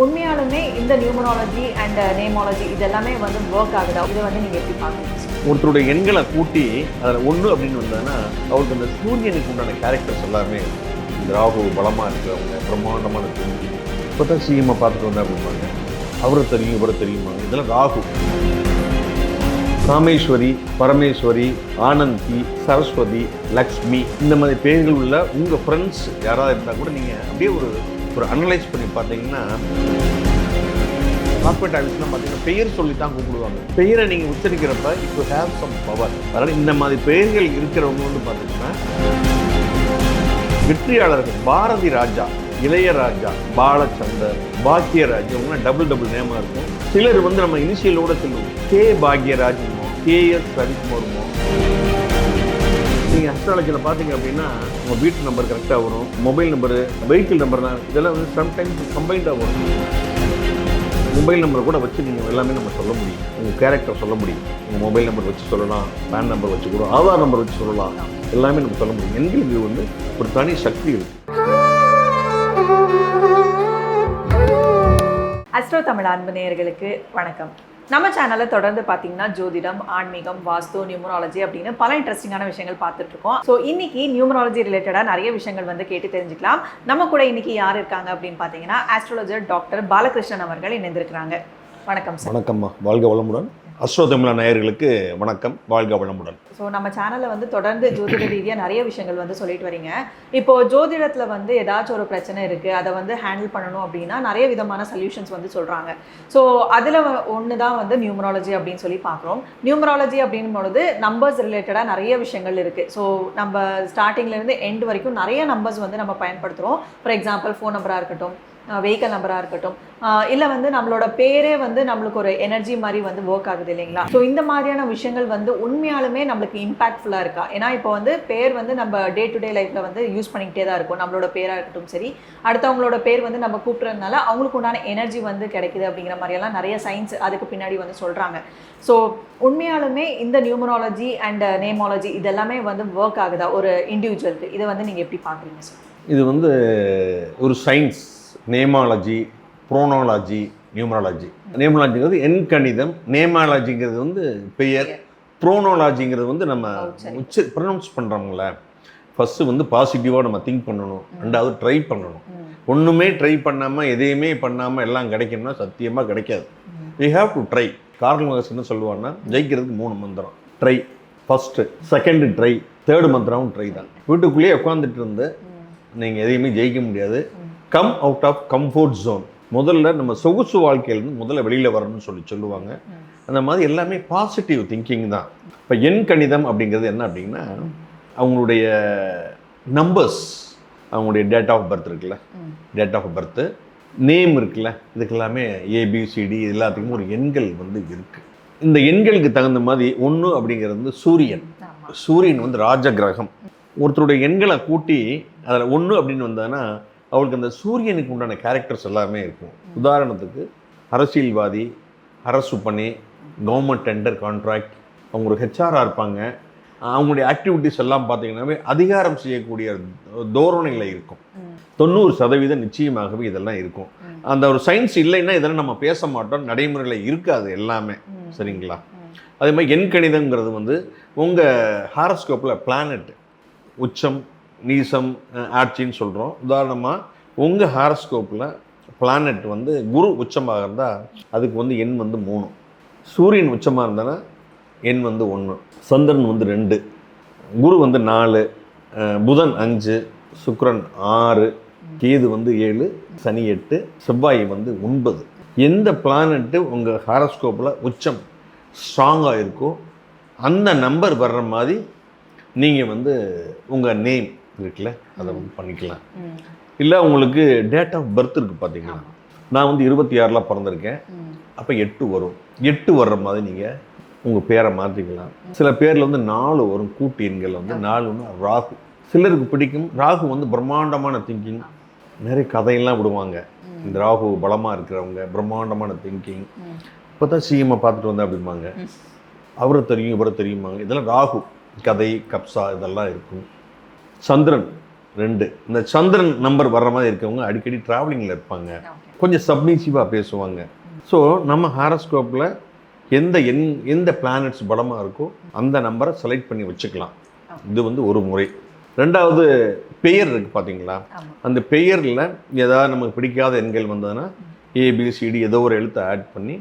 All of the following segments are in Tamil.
உண்மையாலுமே இந்த நியூமராலஜி அண்ட் நேமாலஜி இதெல்லாமே வந்து ஒர்க் ஆகுதா? இதை வந்து நீங்கள் எப்படி பார்க்குறீங்க? ஒருத்தருடைய எண்களை கூட்டி அதில் ஒன்று அப்படின்னு வந்ததுன்னா அவருக்கு அந்த சூரியனுக்கு உண்டான கேரக்டர்ஸ் எல்லாமே இந்த ராகு பலமாக இருக்கிறவங்க பிரம்மாண்டமான தெரிஞ்சு இப்போ தான் சிஎம்ஐ பார்த்துட்டு வந்தேன் அப்படிம்பாங்க. அவரை தெரியும் இவரை தெரியுமாங்க. இதெல்லாம் ராகு. ராமேஸ்வரி, பரமேஸ்வரி, ஆனந்தி, சரஸ்வதி, லக்ஷ்மி இந்த மாதிரி பேர்கள் உள்ள உங்கள் ஃப்ரெண்ட்ஸ் யாராவது இருந்தால் கூட நீங்கள் அப்படியே ஒரு அனலைஸ் பண்ணி பார்த்தீங்கன்னா கார்பரேட் ஆஃபீஸ்லாம் பார்த்தீங்கன்னா பெயர் சொல்லி தான் கூப்பிடுவாங்க. பெயரை நீங்கள் உச்சரிக்கிறப்ப இப்போ ஹேவ் சம் பவர். அதனால் இந்த மாதிரி பெயர்கள் இருக்கிறவங்க வந்து பார்த்தீங்கன்னா வெற்றியாளர்கள். பாரதி ராஜா, இளையராஜா, பாலச்சந்தர், பாக்யராஜ் இவங்கலாம் டபுள் நேமாக இருக்கும். சிலர் வந்து நம்ம இனிஷியலோட சொல்லுவோம். கே பாக்யராஜ்மோ, கேஎஸ் ரவிக்குமார்மோ. நீங்கள் அஸ்ட்ராலஜியில் பார்த்தீங்க அப்படின்னா உங்கள் வீட்டு நம்பர் கரெக்டாக வரும், மொபைல் நம்பரு, வெஹிக்கிள் நம்பர்லாம் இதெல்லாம் வந்து சம்டைம்ஸ் கம்பைண்டாக வரும். மொபைல் நம்பர் கூட வச்சு நீங்கள் எல்லாமே நம்ம சொல்ல முடியும். உங்கள் கேரக்டர் சொல்ல முடியும். உங்கள் மொபைல் நம்பர் வச்சு சொல்லலாம், பேன் நம்பர் வச்சு கூட, ஆதார் நம்பர் வச்சு சொல்லலாம். எல்லாமே நம்ம சொல்ல முடியும். எங்களுக்கு வந்து ஒரு தனி சக்தி இருக்குது. அஸ்ட்ரோ தமிழ் அன்பு நேயர்களுக்கு வணக்கம். நம்ம சேனலில் தொடர்ந்து பார்த்தீங்கன்னா ஜோதிடம், ஆன்மீகம், வாஸ்து, நியூமராலஜி அப்படின்னு பல இன்ட்ரெஸ்டிங்கான விஷயங்கள் பார்த்துட்டு இருக்கோம். ஸோ இன்னைக்கு நியூமராலஜி ரிலேட்டடாக நிறைய விஷயங்கள் வந்து கேட்டு தெரிஞ்சுக்கலாம். நம்ம கூட இன்னைக்கு யார் இருக்காங்க அப்படின்னு பார்த்தீங்கன்னா ஆஸ்ட்ராலஜர் டாக்டர் பாலகிருஷ்ணன் அவர்கள் இணைந்திருக்கிறாங்க. வணக்கம் சார். வணக்கம்மா, வாழ்க வளமுடன். அஸ்ட்ரோ தமிழ் நேயர்களுக்கு வணக்கம், வாழ்க வளமுடன். ஸோ நம்ம சேனலில் வந்து தொடர்ந்து ஜோதிட ரீதியாக நிறைய விஷயங்கள் வந்து சொல்லிட்டு வரீங்க. இப்போது ஜோதிடத்தில் வந்து ஏதாச்சும் ஒரு பிரச்சனை இருக்குது, அதை வந்து ஹேண்டில் பண்ணணும் அப்படின்னா நிறைய விதமான சொல்யூஷன்ஸ் வந்து சொல்கிறாங்க. ஸோ அதில் ஒன்று தான் வந்து நியூமராலஜி அப்படின்னு சொல்லி பார்க்குறோம். நியூமராலஜி அப்படின்னும் பொழுது நம்பர்ஸ் ரிலேட்டடாக நிறைய விஷயங்கள் இருக்குது. ஸோ நம்ம ஸ்டார்டிங்லேருந்து எண்ட் வரைக்கும் நிறைய நம்பர்ஸ் வந்து நம்ம பயன்படுத்துகிறோம். ஃபார் எக்ஸாம்பிள் ஃபோன் நம்பராக இருக்கட்டும், வெஹிக்கல் நம்பராக இருக்கட்டும், இல்லை வந்து நம்மளோட பேரே வந்து நம்மளுக்கு ஒரு எனர்ஜி மாதிரி வந்து ஒர்க் ஆகுது இல்லைங்களா? ஸோ இந்த மாதிரியான விஷயங்கள் வந்து உண்மையாலுமே நம்மளுக்கு இம்பாக்ட்ஃபுல்லாக இருக்கா? ஏன்னா இப்போ வந்து பேர் வந்து நம்ம டே டு டே லைஃப்பில் வந்து யூஸ் பண்ணிக்கிட்டே தான் இருக்கும். நம்மளோட பேராக இருக்கட்டும் சரி, அடுத்தவங்களோட பேர் வந்து நம்ம கூப்பிட்றதுனால அவங்களுக்கு உண்டான எனர்ஜி வந்து கிடைக்குது அப்படிங்கிற மாதிரியெல்லாம் நிறைய சயின்ஸ் அதுக்கு பின்னாடி வந்து சொல்கிறாங்க. ஸோ உண்மையாலுமே இந்த நியூமராலஜி அண்ட் நேமாலஜி இதெல்லாமே வந்து ஒர்க் ஆகுதா ஒரு இண்டிவிஜுவலுக்கு? இதை வந்து நீங்கள் எப்படி பார்க்குறீங்க சார்? இது வந்து ஒரு சயின்ஸ். நேமாலஜி, ப்ரோனாலஜி, நியூமராலஜி. நேமாலஜிங்கிறது எண் கணிதம், நேமாலஜிங்கிறது வந்து பெயர், ப்ரோனாலஜிங்கிறது வந்து நம்ம ப்ரொனவுன்ஸ் பண்ணுறோம்ல. ஃபஸ்ட்டு வந்து பாசிட்டிவாக நம்ம திங்க் பண்ணணும், ரெண்டாவது ட்ரை பண்ணணும். ஒன்றுமே ட்ரை பண்ணாமல் எதையுமே பண்ணாமல் எல்லாம் கிடைக்கணும்னா சத்தியமாக கிடைக்காது. We have to try. Karl Marx என்ன சொல்லுவாங்கன்னா, ஜெயிக்கிறதுக்கு 3 மந்திரம். Try first, second try, third மந்திரமும் ட்ரை தான். வீட்டுக்குள்ளேயே உட்காந்துட்டு இருந்து நீங்கள் எதையுமே ஜெயிக்க முடியாது. Come out of comfort zone. முதல்ல நம்ம சொகுசு வாழ்க்கையிலேருந்து முதல்ல வெளியில் வரணும்னு சொல்லுவாங்க. அந்த மாதிரி எல்லாமே பாசிட்டிவ் திங்கிங் தான். இப்போ எண் கணிதம் அப்படிங்கிறது என்ன அப்படின்னா, அவங்களுடைய நம்பர்ஸ், அவங்களுடைய டேட் ஆஃப் பர்த் இருக்குல்ல, டேட் ஆஃப் பர்த்து, நேம் இருக்குல்ல, இதுக்கெல்லாமே ஏபிசிடி எல்லாத்துக்கும் ஒரு எண்கள் வந்து இருக்குது. இந்த எண்களுக்கு தகுந்த மாதிரி 1 அப்படிங்கிறது வந்து சூரியன். சூரியன் வந்து ராஜ கிரகம். ஒருத்தருடைய எண்களை கூட்டி அதில் 1 அப்படின்னு வந்ததுன்னா அவருக்கு அந்த சூரியனுக்கு உண்டான கேரக்டர்ஸ் எல்லாமே இருக்கும். உதாரணத்துக்கு அரசியல்வாதி, அரசு பணி, கவர்மெண்ட் டெண்டர் கான்ட்ராக்ட், அவங்க ஒரு ஹெச்ஆராக இருப்பாங்க. அவங்களுடைய ஆக்டிவிட்டீஸ் எல்லாம் பார்த்தீங்கன்னாவே அதிகாரம் செய்யக்கூடிய தோரணையில் இருக்கும். 90% நிச்சயமாகவே இதெல்லாம் இருக்கும். அந்த ஒரு சயின்ஸ் இல்லைன்னா இதெல்லாம் நம்ம பேச மாட்டோம், நடைமுறையில் இருக்காது எல்லாமே. சரிங்களா? அதே மாதிரி எண் கணிதங்கிறது வந்து உங்கள் ஹாரோஸ்கோப்பில் பிளானட் உச்சம், நீசம், ஆட்சின்னு சொல்கிறோம். உதாரணமாக உங்கள் ஹாரோஸ்கோப்பில் பிளானட் வந்து குரு உச்சமாக இருந்தால் அதுக்கு வந்து எண் வந்து 3, சூரியன் உச்சமாக இருந்தானா எண் வந்து 1, சந்திரன் வந்து 2, குரு வந்து 4, புதன் 5, சுக்கிரன் 6, கேது வந்து 7, சனி 8, செவ்வாய் வந்து 9. எந்த பிளானட்டு உங்கள் ஹாரோஸ்கோப்பில் உச்சம் ஸ்ட்ராங்காக இருக்கோ அந்த நம்பர் வர்ற மாதிரி நீங்கள் வந்து உங்கள் நேம் இருக்குல்ல அதை வந்து பண்ணிக்கலாம். இல்லை உங்களுக்கு டேட் ஆஃப் பர்த் இருக்குது பார்த்தீங்கன்னா, நான் வந்து 26 பிறந்திருக்கேன், அப்போ 8 வரும். 8 வர்ற மாதிரி நீங்கள் உங்கள் பேரை மாற்றிக்கலாம். சில பேரில் வந்து 4 வரும். கூட்டு எண்கள் வந்து 4 ராகு. சிலருக்கு பிடிக்கும். ராகு வந்து பிரம்மாண்டமான திங்கிங், நிறைய கதையெல்லாம் விடுவாங்க. இந்த ராகு பலமாக இருக்கிறவங்க பிரம்மாண்டமான திங்கிங். இப்போ தான் சிஎம்ஐ பார்த்துட்டு வந்தேன் அப்படிம்பாங்க. அவரை தெரியும் இவரை தெரியுமாங்க. இதெல்லாம் ராகு கதை, கப்சா இதெல்லாம் இருக்கும். சந்திரன் 2, இந்த சந்திரன் நம்பர் வர்ற மாதிரி இருக்கவங்க அடிக்கடி ட்ராவலிங்கில் இருப்பாங்க. கொஞ்சம் சப்மிசிவாக பேசுவாங்க. ஸோ நம்ம ஹாரோஸ்கோப்பில் எந்த பிளானட்ஸ் பலமாக இருக்கோ அந்த நம்பரை செலக்ட் பண்ணி வச்சுக்கலாம். இது வந்து ஒரு முறை. ரெண்டாவது பெயர் இருக்குது பார்த்தீங்களா, அந்த பெயரில் ஏதாவது நமக்கு பிடிக்காத எண்கள் வந்ததுன்னா ஏபிசிடி ஏதோ ஒரு எழுத்தை ஆட் பண்ணி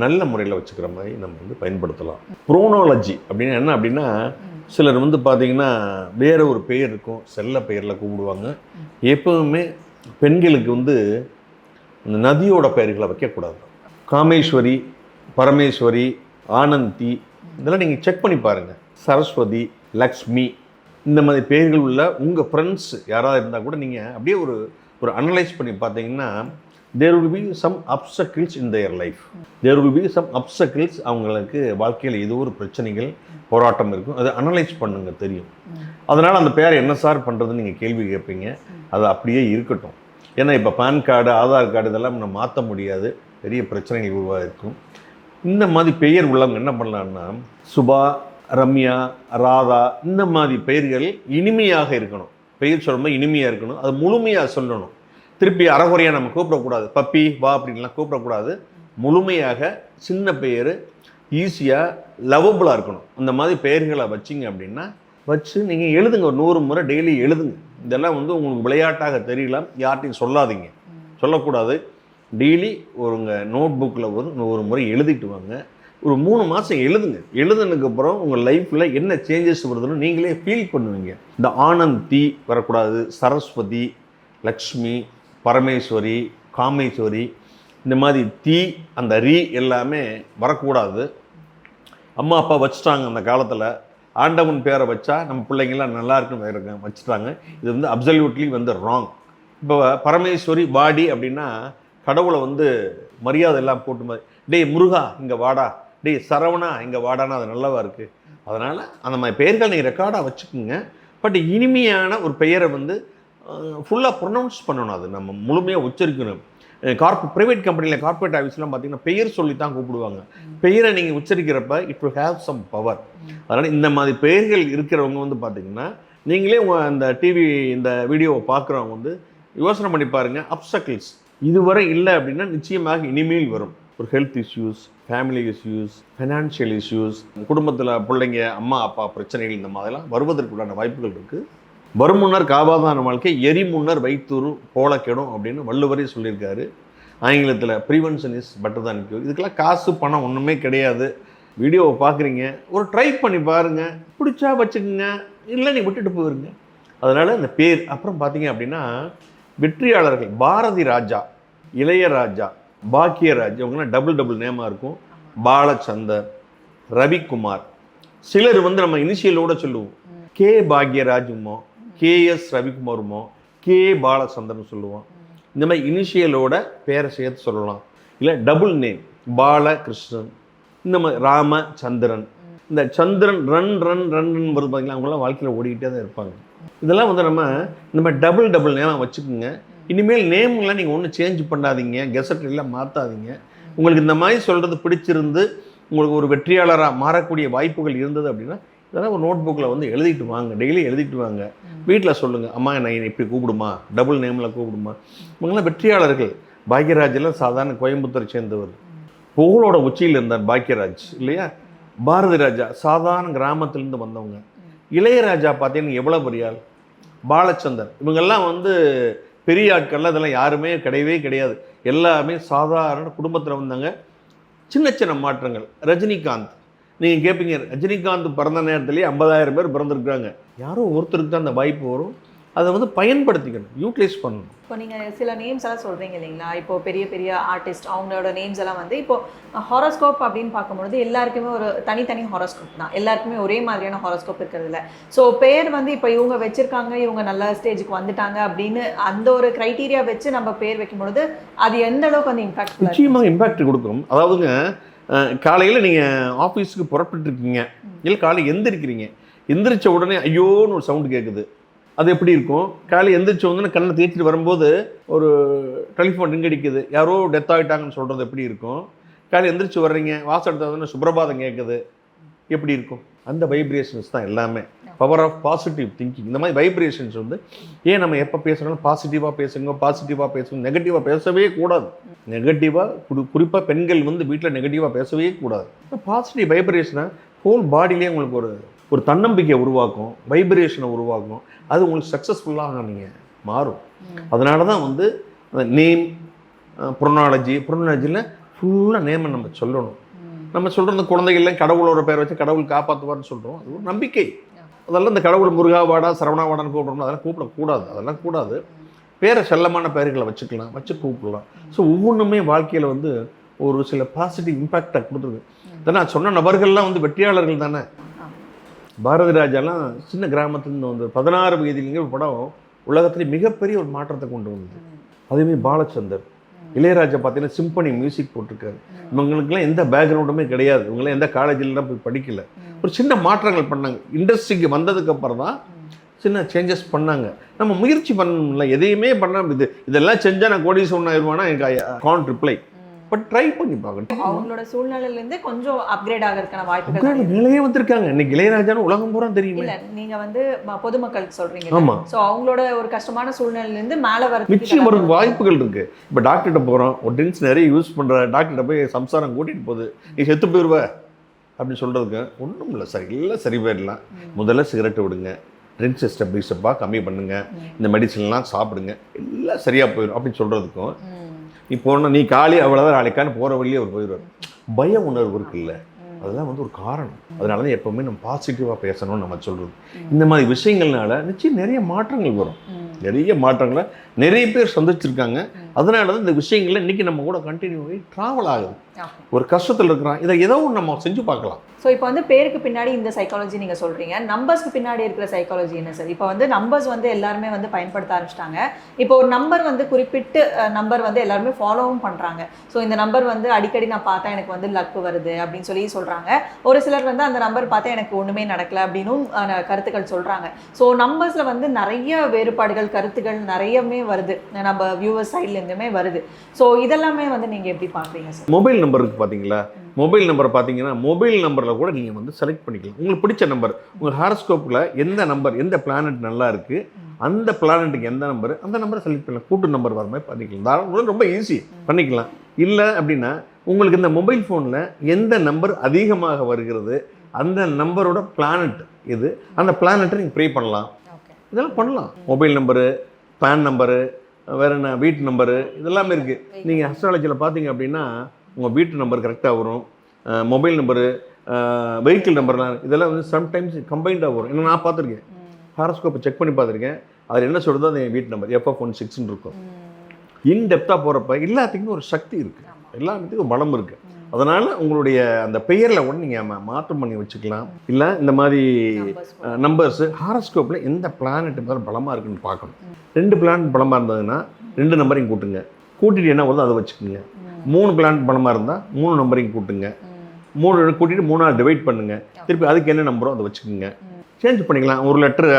நல்ல முறையில் வச்சுக்கிற மாதிரி நம்ம வந்து பயன்படுத்தலாம். ப்ரோனாலஜி அப்படின்னா என்ன அப்படின்னா, சிலர் வந்து பார்த்தீங்கன்னா வேறு ஒரு பெயர் இருக்கும், செல்ல பெயரில் கூப்பிடுவாங்க. எப்பவுமே பெண்களுக்கு வந்து இந்த நதியோட பெயர்களை வைக்கக்கூடாது. காமேஸ்வரி, பரமேஸ்வரி, ஆனந்தி இதெல்லாம் நீங்கள் செக் பண்ணி பாருங்கள். சரஸ்வதி, லக்ஷ்மி இந்த மாதிரி பெயர்கள் உள்ள உங்கள் ஃப்ரெண்ட்ஸ் யாராவது இருந்தால் கூட நீங்கள் அப்படியே ஒரு அனலைஸ் பண்ணி பார்த்தீங்கன்னா there will be some obstacles in their life. there will be some obstacles. அவங்களுக்கு வாழ்க்கையில் ஏதோ ஒரு பிரச்சனைகள் போராட்டம் இருக்கும். அதை அனலைஸ் பண்ணுங்க, தெரியும். அதனால் அந்த பேரை என்ன சார் பண்ணுறதுன்னு நீங்கள் கேள்வி கேட்பீங்க. அது அப்படியே இருக்கட்டும். ஏன்னா இப்போ பேன் கார்டு, ஆதார் கார்டு இதெல்லாம் நம்ம மாற்ற முடியாது, பெரிய பிரச்சனைகள் உருவாகிருக்கும். இந்த மாதிரி பெயர் உள்ளவங்க என்ன பண்ணலான்னா, சுபா, ரம்யா, ராதா இந்த மாதிரி பெயர்கள் இனிமையாக இருக்கணும். பெயர் சொல்லும்போது இனிமையாக இருக்கணும், அது முழுமையாக சொல்லணும். திருப்பி அறகுறையாக நம்ம கூப்பிடக்கூடாது, பப்பி வா அப்படின்லாம் கூப்பிடக்கூடாது. முழுமையாக சின்ன பெயர் ஈஸியாக லவபுளாக இருக்கணும். அந்த மாதிரி பெயர்களை வச்சிங்க அப்படின்னா வச்சு நீங்கள் எழுதுங்க, ஒரு 100 முறை டெய்லி எழுதுங்க. இதெல்லாம் வந்து உங்களுக்கு விளையாட்டாக தெரியலாம், யார்ட்டையும் சொல்லாதீங்க, சொல்லக்கூடாது. டெய்லி உங்கள் நோட் புக்கில் ஒரு 100 முறை எழுதிட்டு வாங்க. ஒரு 3 மாதம் எழுதுங்க. எழுதுனதுக்கப்புறம் உங்கள் லைஃப்பில் என்ன சேஞ்சஸ் வருதுன்னு நீங்களே ஃபீல் பண்ணுவீங்க. இந்த ஆனந்தி வரக்கூடாது, சரஸ்வதி, லக்ஷ்மி, பரமேஸ்வரி, காமேஸ்வரி இந்த மாதிரி அந்த ரீ எல்லாமே வரக்கூடாது. அம்மா அப்பா வச்சுட்டாங்க அந்த காலத்தில், ஆண்டவன் பேரை வச்சா நம்ம பிள்ளைங்களாம் நல்லா இருக்குன்னு வச்சுட்டாங்க. இது வந்து அப்சல்யூட்லி வந்து ராங். இப்போ பரமேஸ்வரி பாடி அப்படின்னா கடவுளை வந்து மரியாதை எல்லாம் போட்டு மாதிரி, டேய் முருகா இங்கே வாடா, டேய் சரவணா இங்கே வாடானா அது நல்லவா இருக்குது. அதனால் அந்த மாதிரி பெயர்கள் நீங்கள் ரெக்கார்டாக வச்சுக்கோங்க. பட் இனிமையான ஒரு பெயரை வந்து ஃபுல்லாக ப்ரொனவுன்ஸ் பண்ணணும், அது நம்ம முழுமையாக உச்சரிக்கணும். ப்ரைவேட் கம்பெனியில் கார்பரேட் ஆஃபீஸ்லாம் பார்த்தீங்கன்னா பெயர் சொல்லி தான் கூப்பிடுவாங்க. பெயரை நீங்கள் உச்சரிக்கிறப்ப it will have some power. அதனால் இந்த மாதிரி பெயர்கள் இருக்கிறவங்க வந்து பார்த்திங்கன்னா நீங்களே அந்த டிவி இந்த வீடியோவை பார்க்குறவங்க வந்து யோசனை பண்ணி பாருங்கள். அப்சக்கிள்ஸ் இதுவரை இல்லை அப்படின்னா நிச்சயமாக இனிமேல் வரும். ஒரு health issues, family issues, financial issues, குடும்பத்தில் பிள்ளைங்க அம்மா அப்பா பிரச்சனைகள் இந்த மாதிரிலாம் வருவதற்குள்ளான வாய்ப்புகள் இருக்குது. வரும் முன்னர் காவாதான வாழ்க்கை, எரி முன்னர் வைத்தூறு போல கெடும் அப்படின்னு வள்ளுவரே சொல்லியிருக்காரு. ஆங்கிலத்தில் ப்ரிவென்ஷன் இஸ் பெட்டர் தான் கியூர். இதுக்கெல்லாம் காசு பணம் ஒன்றுமே கிடையாது. வீடியோவை பார்க்குறீங்க, ஒரு ட்ரை பண்ணி பாருங்கள், பிடிச்சா வச்சுக்கோங்க, இல்லை நீ விட்டுட்டு போயிருங்க. அதனால் இந்த பேர் அப்புறம் பார்த்தீங்க அப்படின்னா வெற்றியாளர்கள் பாரதி ராஜா, இளையராஜா, பாக்கியராஜ் இவங்கெல்லாம் டபுள் நேமாக இருக்கும். பாலச்சந்தர், ரவிக்குமார், சிலர் வந்து நம்ம இனிஷியலோட சொல்லுவோம், கே பாக்யராஜுமோ, கேஎஸ் ரவிக்குமாருமோ, கே பாலச்சந்தர்னு சொல்லுவோம். இந்த மாதிரி இனிஷியலோட பேரை சேர்த்து சொல்லலாம். இல்லை டபுள் நேம் பாலகிருஷ்ணன், இந்த மாதிரி ராமச்சந்திரன். இந்த சந்திரன் ரன் வருது பார்த்தீங்களா, அவங்களாம் வாழ்க்கையில் ஓடிக்கிட்டே தான் இருப்பாங்க. இதெல்லாம் வந்து நம்ம டபுள் நேமாக வச்சுக்கோங்க. இனிமேல் நேம்லாம் நீங்கள் ஒன்றும் சேஞ்ச் பண்ணாதீங்க, கெசட்லாம் மாற்றாதீங்க. உங்களுக்கு இந்த மாதிரி சொல்கிறது பிடிச்சிருந்து உங்களுக்கு ஒரு வெற்றியாளராக மாறக்கூடிய வாய்ப்புகள் இருந்தது அப்படின்னா இதெல்லாம் ஒரு நோட் புக்கில் வந்து எழுதிட்டு வாங்க, டெய்லி எழுதிட்டு வாங்க. வீட்டில் சொல்லுங்கள், அம்மா என்னை இப்படி கூப்பிடுமா, டபுள் நேமில் கூப்பிடுமா. இவங்கெல்லாம் வெற்றியாளர்கள். பாக்யராஜெல்லாம் சாதாரண கோயம்புத்தூரை சேர்ந்தவர், புகழோட உச்சியில் இருந்தார் பாக்யராஜ் இல்லையா. பாரதி ராஜா சாதாரண கிராமத்திலேருந்து வந்தவங்க. இளையராஜா பார்த்தீங்கன்னா எவ்வளோ பெரியாள். பாலச்சந்தர் இவங்கெல்லாம் வந்து பெரிய ஆட்கள்லாம் இதெல்லாம் யாருமே கிடையவே கிடையாது. எல்லாமே சாதாரண குடும்பத்தில் வந்தாங்க. சின்ன மாற்றங்கள். ரஜினிகாந்த் நீங்கள் கேட்பீங்க, ரஜினிகாந்த் பிறந்த நேரத்துலேயே 50,000 பேர் பிறந்திருக்காங்க. யாரோ ஒருத்தருக்கு தான் அந்த வாய்ப்பு வரும். அதை வந்து பயன்படுத்திக்கணும், யூட்டிலைஸ் பண்ணணும். இப்போ நீங்கள் சில நேம்ஸ் எல்லாம் சொல்கிறீங்க இல்லைங்களா, இப்போது பெரிய ஆர்டிஸ்ட் அவங்களோட நேம்ஸ் எல்லாம் வந்து இப்போது ஹாரோஸ்கோப் அப்படின்னு பார்க்கும்பொழுது எல்லாருக்குமே ஒரு தனித்தனி ஹாரோஸ்கோப் தான், எல்லாருக்குமே ஒரே மாதிரியான ஹாரோஸ்கோப் இருக்கிறது இல்லை. ஸோ பேர் வந்து இப்போ இவங்க வச்சுருக்காங்க, இவங்க நல்ல ஸ்டேஜுக்கு வந்துட்டாங்க அப்படின்னு அந்த ஒரு க்ரைட்டீரியா வச்சு நம்ம பேர் வைக்கும்பொழுது அது எந்த அளவுக்கு வந்து இம்பாக்ட் நிச்சயமாக இம்பாக்ட் கொடுக்கும். அதாவதுங்க காலையில் நீங்கள் ஆஃபீஸுக்கு புறப்பட்டுருக்கீங்க, இல்லை காலையில் எந்திரிச்ச உடனே ஐயோன்னு ஒரு சவுண்டு கேட்குது. அது எப்படி இருக்கும்? காலையில் எந்திரிச்ச வந்து கண்ணை தேய்ச்சிட்டு வரும்போது ஒரு டெலிஃபோன் ரிங் அடிக்குது, யாரோ டெத் ஆகிட்டாங்கன்னு சொல்கிறது எப்படி இருக்கும்? காலையில் எந்திரிச்சு வர்றீங்க, வாசல் எடுத்தால் சுப்ரபாதம் கேட்குது, எப்படி இருக்கும்? அந்த வைப்ரேஷன்ஸ் தான் எல்லாமே. Power of positive thinking. இந்த மாதிரி வைப்ரேஷன்ஸ் வந்து ஏன் நம்ம எப்போ பேசுகிறோம் பாசிட்டிவாக பேசுங்க, நெகட்டிவாக பேசவே கூடாது. நெகட்டிவாக குறிப்பாக பெண்கள் வந்து வீட்டில் நெகட்டிவாக பேசவே கூடாது. பாசிட்டிவ் வைப்ரேஷனை ஹோல் பாடியிலே உங்களுக்கு ஒரு தன்னம்பிக்கையை உருவாக்கும், வைப்ரேஷனை உருவாக்கும். அது உங்களுக்கு சக்ஸஸ்ஃபுல்லாக நீங்கள் மாறும். அதனால தான் வந்து நேம் ப்ரொனாலஜியில் ஃபுல்லாக நேமை நம்ம சொல்லணும். நம்ம சொல்கிற குழந்தைகள்லாம் கடவுளோட பேரை வச்சு கடவுள் காப்பாற்றுவார்னு சொல்கிறோம். அது ஒரு நம்பிக்கை. அதெல்லாம் இந்த கடவுள் முருகாவாடா சரவணாவாடான்னு கூப்பிடணும், அதெல்லாம் கூப்பிடக்கூடாது. அதெல்லாம் கூடாது. பேரை செல்லமான பெயர்களை வச்சு கூப்பிடலாம். ஸோ ஒவ்வொன்றுமே வாழ்க்கையில் வந்து ஒரு சில பாசிட்டிவ் இம்பேக்டை கொடுத்துருக்கு. நான் சொன்ன நபர்கள்லாம் வந்து வெற்றியாளர்கள் தானே. பாரதி ராஜாலாம் சின்ன கிராமத்துலேருந்து வந்து 16 வயதிலேங்க ஒரு படம் உலகத்துலேயே மிகப்பெரிய ஒரு மாற்றத்தை கொண்டு வந்தது. அதேமாதிரி பாலச்சந்தர், இளையராஜா பார்த்தீங்கன்னா சிம்பனி மியூசிக் போட்டிருக்காரு. இவங்களுக்குலாம் எந்த பேக்ரவுண்டுமே கிடையாது, இவங்களாம் எந்த காலேஜிலலாம் போய் படிக்கல. ஒரு சின்ன மாற்றங்கள் பண்ணாங்க. இண்டஸ்ட்ரிக்கு வந்ததுக்கு அப்புறம் தான் சின்ன சேஞ்சஸ் பண்ணாங்க. நம்ம முயற்சி பண்ணல, எதையுமே பண்ண இதெல்லாம் செஞ்சால் நான் கோடீஸ்வரன் ஆயிடுவானா, எனக்கு கான்ட் ரிப்ளை. பட் ட்ரை பண்ணி பார்க்கணும். அவங்களோட சூழ்நிலையிலேருந்து கொஞ்சம் அப்கிரேட் ஆகிறதுக்கான வாய்ப்புகள் நிலையே வந்திருக்காங்க. இன்னைக்கு இளையராஜான்னு உலகம் பூரா தெரியும். இல்லை, நீங்கள் வந்து பொதுமக்களுக்கு சொல்கிறீங்க. ஆமாம். ஸோ அவங்களோட ஒரு கஷ்டமான சூழ்நிலையிலேருந்து மேலே வர நிச்சயம் ஒரு வாய்ப்புகள் இருக்குது. இப்போ டாக்டர்கிட்ட போகிறோம், ஒரு ட்ரிங்க்ஸ் நிறைய யூஸ் பண்ணுற டாக்டர்கிட்ட போய் சம்சாரம் கூட்டிகிட்டு போகுது, நீ செத்து போயிடுவ அப்படின்னு சொல்கிறதுக்கு ஒன்றும் இல்லை சார், இல்லை சரி போயிடலாம். முதல்ல சிகரெட்டை விடுங்க, ட்ரிங்க்ஸை ஸ்டெப் பை ஸ்டெப்பாக கம்மி பண்ணுங்கள், இந்த மெடிசன்லாம் சாப்பிடுங்க, எல்லாம் சரியாக போயிடும் அப்படின்னு சொல்கிறதுக்கும் இப்போ நீ காலி அவ்வளோதான் நாளைக்கான போகிற வழியே அவர் போயிடுவார். பய உணர்வு இருக்குல்ல, அதெல்லாம் வந்து ஒரு காரணம். அதனால தான் எப்போவுமே நம்ம பாசிட்டிவாக பேசணும்னு நம்ம சொல்கிறது. இந்த மாதிரி விஷயங்கள்னால நிச்சயம் நிறைய மாற்றங்கள் வரும். நிறைய மாற்றங்களை நிறைய பேர் சந்திச்சிருக்காங்க. அதனால தான் இந்த விஷயங்கள்ல இன்றைக்கி நம்ம கூட கண்டினியூ ஆகி ட்ராவல் ஆகுது. ஒரு கஷ்டத்தில் இருக்கிறான், இதை ஏதோ ஒன்று நம்ம செஞ்சு பார்க்கலாம். ஸோ இப்போ வந்து பேருக்கு பின்னாடி இந்த சைக்காலஜி நீங்கள் சொல்கிறீங்க, நம்பர்ஸ்க்கு பின்னாடி இருக்கிற சைக்காலஜி என்ன சார்? இப்போ வந்து நம்பர்ஸ் வந்து எல்லாருமே வந்து பயன்படுத்த ஆரம்பிச்சிட்டாங்க. இப்போ ஒரு நம்பர் வந்து குறிப்பிட்டு நம்பர் வந்து எல்லாருமே ஃபாலோவும் பண்ணுறாங்க. ஸோ இந்த நம்பர் வந்து அடிக்கடி நான் பார்த்தா எனக்கு வந்து லக்கு வருது அப்படின்னு சொல்லி சொல்கிறாங்க. ஒரு சிலர் வந்து அந்த நம்பர் பார்த்தா எனக்கு ஒன்றுமே நடக்கலை அப்படின்னும் கருத்துக்கள் சொல்கிறாங்க. ஸோ நம்பர்ஸில் வந்து நிறைய வேறுபாடுகள், கருத்துக்கள் நிறையவே வருது, நம்ம வியூவர்ஸ் சைட்லேருந்துமே வருது. ஸோ இதெல்லாமே வந்து நீங்கள் எப்படி பார்க்குறீங்க சார்? மொபைல் நம்பருக்கு பார்த்தீங்களா, மொபைல் நம்பரை பார்த்தீங்கன்னா மொபைல் நம்பரில் கூட நீங்கள் வந்து செலக்ட் பண்ணிக்கலாம். உங்களுக்கு பிடிச்ச நம்பர், உங்கள் ஹாரோஸ்கோப்பில் எந்த நம்பர், எந்த பிளானட் நல்லா இருக்குது, அந்த பிளானட்டுக்கு எந்த நம்பர், அந்த நம்பரை செலக்ட் பண்ணலாம். கூட்டு நம்பர் வர மாதிரி பண்ணிக்கலாம். ரொம்ப ஈஸி பண்ணிக்கலாம். இல்லை அப்படின்னா உங்களுக்கு இந்த மொபைல் ஃபோனில் எந்த நம்பர் அதிகமாக வருகிறது, அந்த நம்பரோட பிளானட் இது, அந்த பிளானட்டை நீங்கள் ப்ரே பண்ணலாம். இதெல்லாம் பண்ணலாம். மொபைல் நம்பரு, பேன் நம்பரு, வேறு என்ன வீட்டு நம்பரு, இதெல்லாமே இருக்குது. நீங்கள் அஸ்ட்ராலஜியில் பார்த்தீங்க அப்படின்னா உங்கள் வீட்டு நம்பர் கரெக்டாக வரும், மொபைல் நம்பரு, வெஹிக்கிள் நம்பர்லாம், இதெல்லாம் வந்து சம்டைம்ஸ் கம்பைண்டாக வரும். ஏன்னா நான் பார்த்துருக்கேன், ஹாரோஸ்கோப்பை செக் பண்ணி பார்த்துருக்கேன். அதில் என்ன சொல்கிறது, அது என் வீட்டு நம்பர் FF16 இருக்கும். இன்டெப்த்தாக போகிறப்ப எல்லாத்துக்குமே ஒரு சக்தி இருக்குது, எல்லாத்துக்கும் ஒரு பலம் இருக்குது. அதனால் உங்களுடைய அந்த பெயரில் கூட நீங்கள் மாற்றம் பண்ணி வச்சுக்கலாம். இல்லை இந்த மாதிரி நம்பர்ஸு ஹாரோஸ்கோப்பில் எந்த பிளானட் பலமாக இருக்குன்னு பார்க்கணும். 2 பிளானட் பலமாக இருந்ததுன்னா 2 நம்பரையும் கூட்டுங்க, கூட்டிட்டு என்ன வருதோ அதை வச்சுக்கோங்க. 3 பிளானட் பலமாக இருந்தால் 3 நம்பரையும் கூட்டுங்க, 3 கூட்டிட்டு 3ஆல் டிவைட் பண்ணுங்கள். திருப்பி அதுக்கு என்ன நம்பரோ அதை வச்சுக்கோங்க. சேஞ்ச் பண்ணிக்கலாம். ஒரு லெட்டர்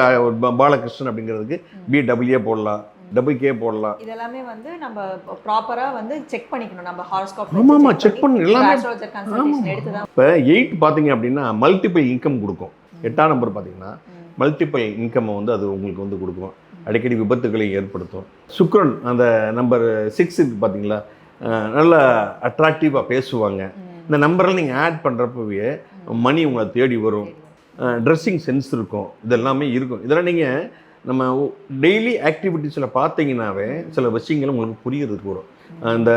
பாலகிருஷ்ணன் அப்படிங்கிறதுக்கு BWA போடலாம், WK போடலாம். இதெல்லாமே வந்து நம்ம ப்ராப்பரா வந்து செக் பண்ணிக்கணும். நம்ம ஹாரோஸ்கோப் ஆமாம் செக் பண்ணி எல்லாமே. இப்போ 8 பார்த்தீங்க அப்படின்னா மல்டிபிள் இன்கம் கொடுக்கும். 8ஆம் நம்பர் பார்த்தீங்கன்னா மல்டிபிள் இன்கம்மை வந்து அது உங்களுக்கு வந்து கொடுக்கும். அடிக்கடி விபத்துக்களை ஏற்படுத்தும். சுக்ரன் அந்த நம்பர் 6 பார்த்தீங்களா, நல்லா அட்ராக்டிவாக பேசுவாங்க. இந்த நம்பரில் நீங்கள் ஆட் பண்ணுறப்பவே மணி உங்களை தேடி வரும். ட்ரெஸ்ஸிங் சென்ஸ் இருக்கும், இதெல்லாமே இருக்கும். இதெல்லாம் நீங்கள் நம்ம டெய்லி ஆக்டிவிட்டீஸில் பார்த்தீங்கன்னாவே சில விஷயங்கள் உங்களுக்கு புரிகிறதுக்கு வரும். இந்த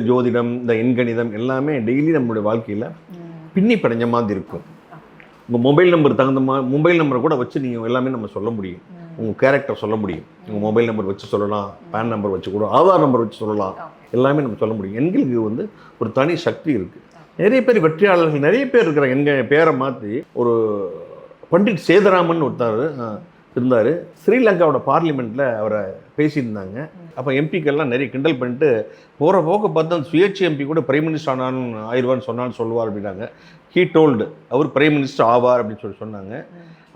ஜோதிடம், இந்த எண்கணிதம் எல்லாமே டெய்லி நம்மளுடைய வாழ்க்கையில் பின்னி படைஞ்ச மாதிரி இருக்கும். உங்கள் மொபைல் நம்பர் தகுந்த மொபைல் நம்பரை கூட வச்சு நீங்கள் எல்லாமே நம்ம சொல்ல முடியும். உங்கள் கேரக்டர் சொல்ல முடியும். உங்கள் மொபைல் நம்பர் வச்சு சொல்லலாம், பேன் நம்பர் வச்சு கூட, ஆதார் நம்பர் வச்சு சொல்லலாம், எல்லாமே நம்ம சொல்ல முடியும். எண்களுக்கு வந்து ஒரு தனி சக்தி இருக்குது. நிறைய பேர் வெற்றியாளர்கள் நிறைய பேர் இருக்கிறாங்க. எங்கள் பேரை மாற்றி ஒரு பண்டிட் சேதராமன் ஒருத்தர் இருந்தார். ஸ்ரீலங்காவோட பார்லிமெண்ட்டில் அவரை பேசியிருந்தாங்க. அப்போ எம்பிக்கெல்லாம் நிறைய கிண்டல் பண்ணிட்டு போகிற போக்க பார்த்து அந்த சுயேட்சை எம்பி கூட பிரைம் மினிஸ்டர் ஆயிடுவான்னு சொன்னான்னு சொல்லுவார் அப்படின்னாங்க. ஹீ டோல்டு அவர் பிரைம் மினிஸ்டர் ஆவார் அப்படின்னு சொன்னாங்க.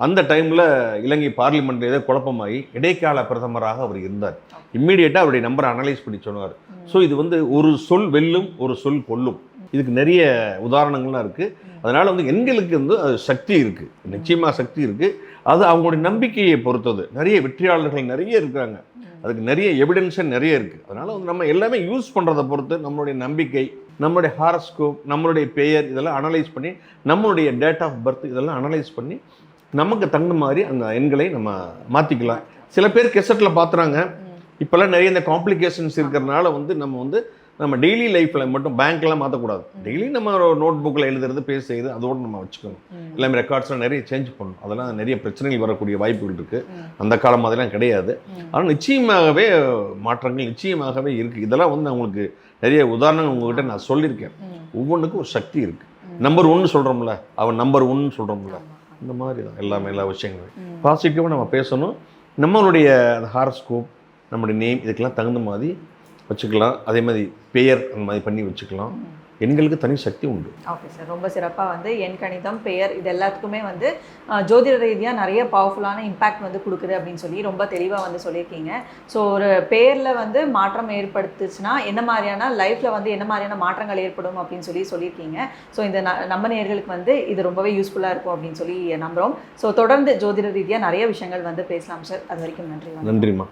அந்த டைமில் இலங்கை பார்லிமெண்ட்டில் ஏதோ குழப்பமாகி இடைக்கால பிரதமராக அவர் இருந்தார். இம்மீடியட்டாக அவருடைய நம்பரை அனலைஸ் பண்ணி சொன்னார். ஸோ இது வந்து ஒரு சொல் வெல்லும், ஒரு சொல் கொல்லும். இதுக்கு நிறைய உதாரணங்கள்லாம் இருக்குது. அதனால் வந்து எண்களுக்கு வந்து அது சக்தி இருக்குது, நிச்சயமாக சக்தி இருக்குது. அது அவங்களுடைய நம்பிக்கையை பொறுத்தது. நிறைய வெற்றியாளர்கள் நிறைய இருக்காங்க, அதுக்கு நிறைய எவிடன்ஸே நிறைய இருக்குது. அதனால் வந்து நம்ம எல்லாமே யூஸ் பண்ணுறதை பொறுத்து நம்மளுடைய நம்பிக்கை, நம்மளுடைய ஹாரஸ்கோப், நம்மளுடைய பெயர் இதெல்லாம் அனலைஸ் பண்ணி, நம்மளுடைய டேட் ஆஃப் பர்த் இதெல்லாம் அனலைஸ் பண்ணி நமக்கு தகுந்த மாதிரி அந்த எண்களை நம்ம மாற்றிக்கலாம். சில பேர் கெசட்டில் பார்த்துறாங்க. இப்போல்லாம் நிறைய இந்த காம்ப்ளிகேஷன்ஸ் இருக்கிறதுனால வந்து நம்ம டெய்லி லைஃப்பில் மட்டும் பேங்க்லாம் மாற்றக்கூடாது. டெய்லி நம்ம நோட் புக்கில் எழுதுறது, பேஸ் செய்து அதோடு நம்ம வச்சுக்கணும். எல்லாமே ரெக்கார்ட்ஸ்லாம் நிறைய சேஞ்ச் பண்ணணும். அதெல்லாம் நிறைய பிரச்சனைகள் வரக்கூடிய வாய்ப்புகள் இருக்குது. அந்த காலம் மாதிரிலாம் கிடையாது. ஆனால் நிச்சயமாகவே மாற்றங்கள் நிச்சயமாகவே இருக்குது. இதெல்லாம் வந்து நான் உங்களுக்கு நிறைய உதாரணங்கள் உங்ககிட்ட நான் சொல்லியிருக்கேன். ஒவ்வொன்றுக்கும் ஒரு சக்தி இருக்குது. நம்பர் 1 சொல்கிறோம்ல, அவன் நம்பர் 1 சொல்கிறோம்ல, இந்த மாதிரி தான் எல்லா விஷயங்களும் பாசிட்டிவாக நம்ம பேசணும். நம்மளுடைய அந்த ஹாரஸ்கோப், நம்மளுடைய நேம் இதுக்கெல்லாம் தகுந்த மாதிரி வச்சுக்கலாம். அதே மாதிரி பெயர் அந்த மாதிரி பண்ணி வச்சுக்கலாம். எண்களுக்கு தனி சக்தி உண்டு. ஓகே சார், ரொம்ப சிறப்பாக வந்து எண் கணிதம், பெயர் இது எல்லாத்துக்குமே வந்து ஜோதிட ரீதியாக நிறைய பவர்ஃபுல்லான இம்பாக்ட் வந்து கொடுக்குது அப்படின்னு சொல்லி ரொம்ப தெளிவாக வந்து சொல்லியிருக்கீங்க. ஸோ ஒரு பெயரில் வந்து மாற்றம் ஏற்படுத்துச்சுன்னா என்ன மாதிரியான லைஃப்பில் வந்து என்ன மாதிரியான மாற்றங்கள் ஏற்படும் அப்படின்னு சொல்லியிருக்கீங்க. ஸோ இந்த நம்ம நேயர்களுக்கு வந்து இது ரொம்பவே யூஸ்ஃபுல்லாக இருக்கும் அப்படின்னு சொல்லி நம்புகிறோம். ஸோ தொடர்ந்து ஜோதிட ரீதியாக நிறைய விஷயங்கள் வந்து பேசலாம் சார். அது வரைக்கும் நன்றி. நன்றிம்மா.